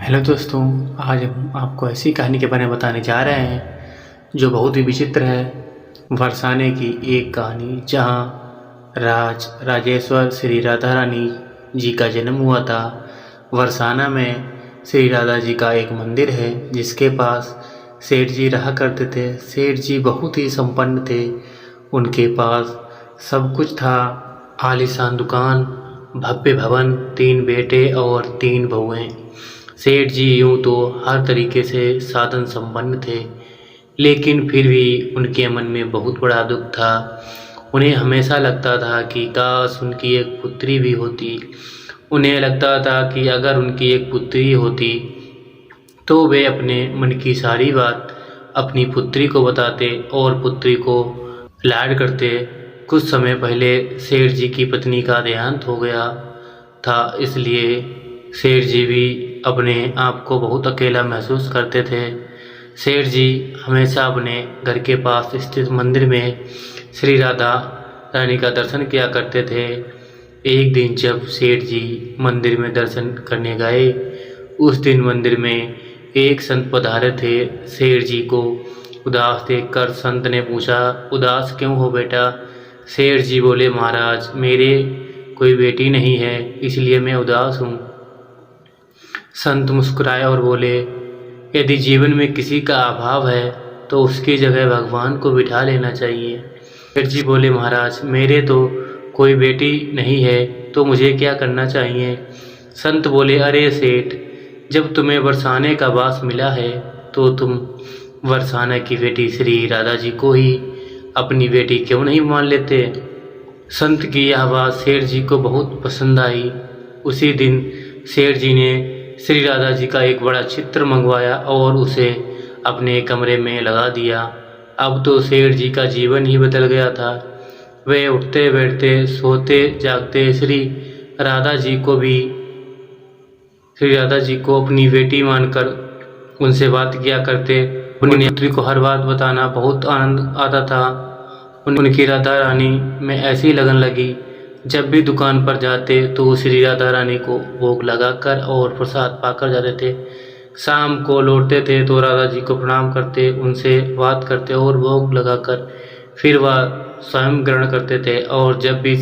Hello दोस्तों, आज हम आपको ऐसी कहानी के बारे में बताने जा रहे हैं जो बहुत ही विचित्र है। बरसाने की एक कहानी जहां राजेश्वर श्री राधा रानी जी का जन्म हुआ था। बरसाना में श्री राधा जी का एक मंदिर है जिसके पास सेठ जी रहा करते थे। सेठ जी बहुत ही संपन्न थे, उनके पास सब कुछ था। आलीशान दुकान, भव्य भवन, 3 बेटे और 3 बहुएं। सेठ जी यूँ तो हर तरीके से साधन संपन्न थे, लेकिन फिर भी उनके मन में बहुत बड़ा दुख था। उन्हें हमेशा लगता था कि काश उनकी एक पुत्री भी होती। उन्हें लगता था कि अगर उनकी एक पुत्री होती तो वे अपने मन की सारी बात अपनी पुत्री को बताते और पुत्री को लाड करते। कुछ समय पहले सेठ जी की पत्नी का देहांत हो गया था, इसलिए सेठ जी भी अपने आप को बहुत अकेला महसूस करते थे। सेठ जी हमेशा अपने घर के पास स्थित मंदिर में श्री राधा रानी का दर्शन किया करते थे। एक दिन जब सेठ जी मंदिर में दर्शन करने गए, उस दिन मंदिर में एक संत पधारे थे। सेठ जी को उदास देखकर संत ने पूछा, उदास क्यों हो बेटा? सेठ जी बोले, महाराज, मेरे कोई बेटी नहीं है, इसलिए मैं उदास हूँ। संत मुस्कुराए और बोले, यदि जीवन में किसी का अभाव है तो उसकी जगह भगवान को बिठा लेना चाहिए। सेठ जी बोले, महाराज, मेरे तो कोई बेटी नहीं है तो मुझे क्या करना चाहिए? संत बोले, अरे सेठ, जब तुम्हें बरसाने का वास मिला है तो तुम बरसाना की बेटी श्री राधा जी को ही अपनी बेटी क्यों नहीं मान लेते? संत की यह बात सेठ जी को बहुत पसंद आई। उसी दिन सेठ जी ने श्री राधा जी का एक बड़ा चित्र मंगवाया और उसे अपने कमरे में लगा दिया। अब तो सेठ जी का जीवन ही बदल गया था। वे उठते बैठते, सोते जागते श्री राधा जी को अपनी बेटी मानकर उनसे बात किया करते। उन्हें पुत्री को हर बात बताना बहुत आनंद आता था। उनकी राधा रानी में ऐसी लगन लगी, जब भी दुकान पर जाते तो श्री राधा रानी को भोग लगाकर और प्रसाद पाकर जाते थे। शाम को लौटते थे तो राधा जी को प्रणाम करते, उनसे बात करते और भोग लगाकर फिर वह स्वयं ग्रहण करते थे। और जब भी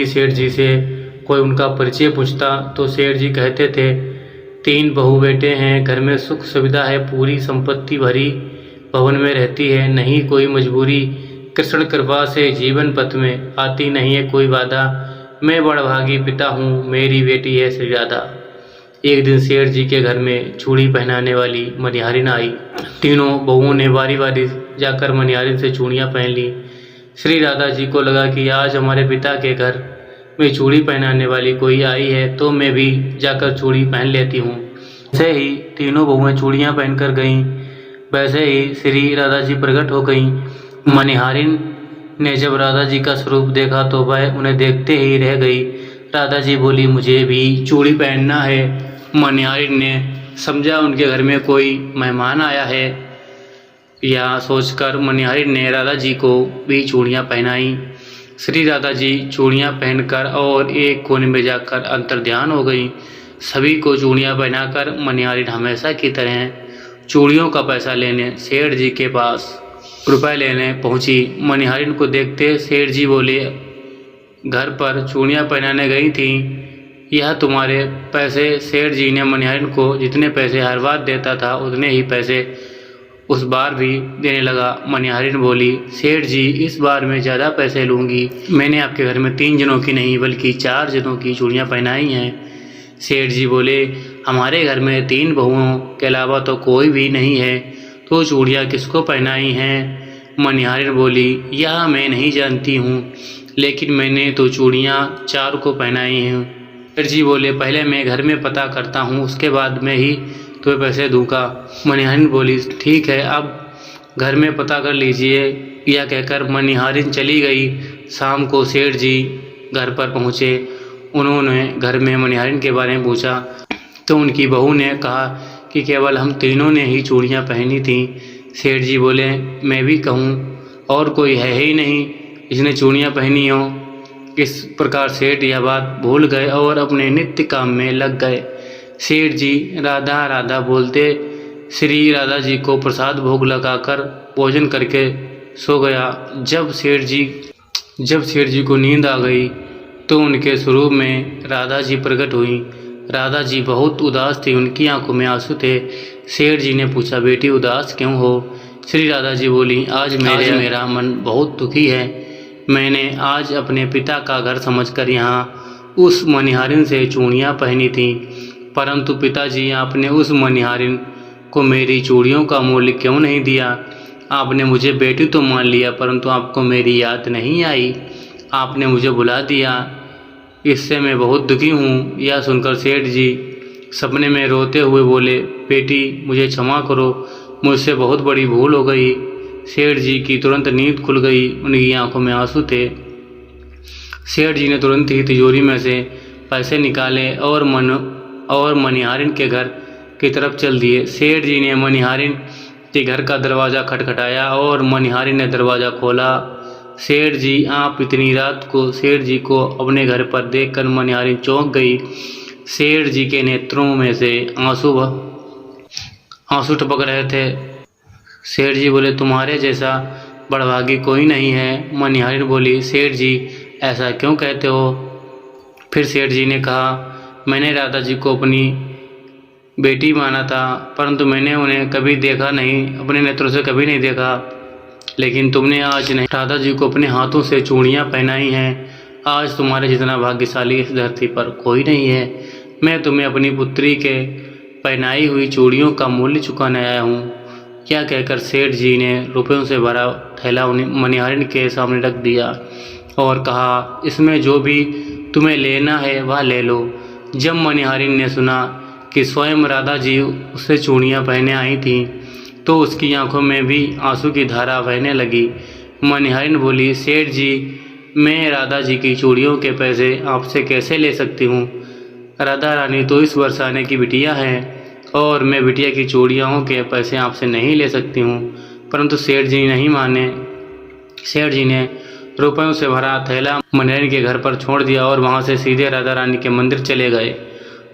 सेठ जी से कोई उनका परिचय पूछता तो सेठ जी कहते थे, 3 बहू बेटे हैं, घर में सुख सुविधा है, पूरी संपत्ति भरी भवन में रहती है, नहीं कोई मजबूरी, कृष्ण कृपा से जीवन पथ में आती नहीं है कोई बाधा, मैं बड़भागी पिता हूँ, मेरी बेटी है श्री राधा। एक दिन सेठ जी के घर में चूड़ी पहनाने वाली मनिहारिन आई। तीनों बहुओं ने बारी बारी जाकर मनिहारिन से चूड़ियाँ पहन ली। श्री राधा जी को लगा कि आज हमारे पिता के घर में चूड़ी पहनाने वाली कोई आई है तो मैं भी जाकर चूड़ी पहन लेती हूँ। वैसे ही तीनों बहुएं चूड़ियाँ पहनकर गईं। वैसे ही श्री राधा जी प्रकट हो गईं। मनिहारिन ने जब राधा जी का स्वरूप देखा तो वह उन्हें देखते ही रह गई। राधा जी बोली, मुझे भी चूड़ी पहनना है। मनिहारिन ने समझा उनके घर में कोई मेहमान आया है। यह सोचकर मनिहारिन ने राधा जी को भी चूड़ियाँ पहनाई। श्री राधा जी चूड़ियाँ पहनकर और एक कोने में जाकर अंतर्ध्यान हो गई। सभी को चूड़ियाँ पहनाकर मनिहारिन हमेशा की तरह चूड़ियों का पैसा लेने सेठ जी के पास रुपए लेने पहुंची। मनिहारिन को देखते सेठ जी बोले, घर पर चूड़ियाँ पहनाने गई थी, यह तुम्हारे पैसे? सेठ जी ने मनिहारिन को जितने पैसे हर बार देता था उतने ही पैसे उस बार भी देने लगा। मनिहारिन बोली, सेठ जी, इस बार मैं ज़्यादा पैसे लूँगी, मैंने आपके घर में 3 जनों की नहीं बल्कि 4 जनों की चूड़ियाँ पहनाई हैं। सेठ जी बोले, हमारे घर में 3 बहुओं के अलावा तो कोई भी नहीं है, तो चूड़ियाँ किसको पहनाई हैं? मनिहारिन बोली, यह मैं नहीं जानती हूँ, लेकिन मैंने तो चूड़ियाँ 4 को पहनाई हैं। सेठ जी बोले, पहले मैं घर में पता करता हूँ, उसके बाद मैं ही तुम्हें पैसे दूंगा। मनिहारिन बोली, ठीक है, अब घर में पता कर लीजिए। यह कहकर मनिहारिन चली गई। शाम को सेठ जी घर पर पहुँचे। उन्होंने घर में मनिहारिन के बारे में पूछा तो उनकी बहू ने कहा कि केवल हम तीनों ने ही चूड़ियाँ पहनी थीं। सेठ जी बोले, मैं भी कहूँ और कोई है ही नहीं जिसने चूड़ियाँ पहनी हो। इस प्रकार सेठ यह बात भूल गए और अपने नित्य काम में लग गए। सेठ जी राधा राधा बोलते श्री राधा जी को प्रसाद भोग लगाकर भोजन करके सो गया। जब सेठ जी को नींद आ गई तो उनके स्वरूप में राधा जी प्रकट हुई। राधा जी बहुत उदास थी, उनकी आंखों में आंसू थे। सेठ जी ने पूछा, बेटी उदास क्यों हो? श्री राधा जी बोली, आज मेरा मन बहुत दुखी है। मैंने आज अपने पिता का घर समझकर यहाँ उस मनिहारिन से चूड़ियाँ पहनी थीं, परंतु पिताजी आपने उस मनिहारिन को मेरी चूड़ियों का मूल्य क्यों नहीं दिया? आपने मुझे बेटी तो मान लिया, परंतु आपको मेरी याद नहीं आई, आपने मुझे भुला दिया। इससे मैं बहुत दुखी हूँ। यह सुनकर सेठ जी सपने में रोते हुए बोले, बेटी मुझे क्षमा करो, मुझसे बहुत बड़ी भूल हो गई। सेठ जी की तुरंत नींद खुल गई, उनकी आंखों में आंसू थे। सेठ जी ने तुरंत ही तिजोरी में से पैसे निकाले और मनिहारिन के घर की तरफ चल दिए। सेठ जी ने मनिहारिन के घर का दरवाज़ा खटखटाया और मनिहारिन ने दरवाज़ा खोला। सेठ जी आप इतनी रात को सेठ जी को अपने घर पर देखकर मनिहारिन चौंक गई। सेठ जी के नेत्रों में से आंसू टपक रहे थे। सेठ जी बोले, तुम्हारे जैसा बड़भागी कोई नहीं है। मनिहारिन बोली, सेठ जी ऐसा क्यों कहते हो? फिर सेठ जी ने कहा, मैंने राधा जी को अपनी बेटी माना था, परंतु मैंने उन्हें कभी देखा नहीं, अपने नेत्रों से कभी नहीं देखा। लेकिन तुमने आज नहीं राधा जी को अपने हाथों से चूड़ियाँ पहनाई हैं। आज तुम्हारे जितना भाग्यशाली इस धरती पर कोई नहीं है। मैं तुम्हें अपनी पुत्री के पहनाई हुई चूड़ियों का मूल्य चुकाने आया हूँ। क्या कहकर सेठ जी ने रुपयों से भरा थैला मनिहारिन के सामने रख दिया और कहा, इसमें जो भी तुम्हें लेना है वह ले लो। जब मनिहारिन ने सुना कि स्वयं राधा जी उससे चूड़ियाँ पहने आई थीं तो उसकी आंखों में भी आंसू की धारा बहने लगी। मनिहारिन बोली, सेठ जी मैं राधा जी की चूड़ियों के पैसे आपसे कैसे ले सकती हूँ? राधा रानी तो इस बरसाने की बिटिया है और मैं बिटिया की चूड़ियों के पैसे आपसे नहीं ले सकती हूँ। परंतु सेठ जी नहीं माने। सेठ जी ने रुपयों से भरा थैला मनिहारिन के घर पर छोड़ दिया और वहाँ से सीधे राधा रानी के मंदिर चले गए।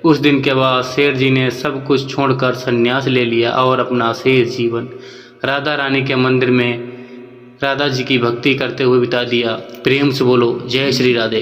उस दिन के बाद सेठ जी ने सब कुछ छोड़कर संन्यास ले लिया और अपना शेष जीवन राधा रानी के मंदिर में राधा जी की भक्ति करते हुए बिता दिया। प्रेम से बोलो, जय श्री राधे।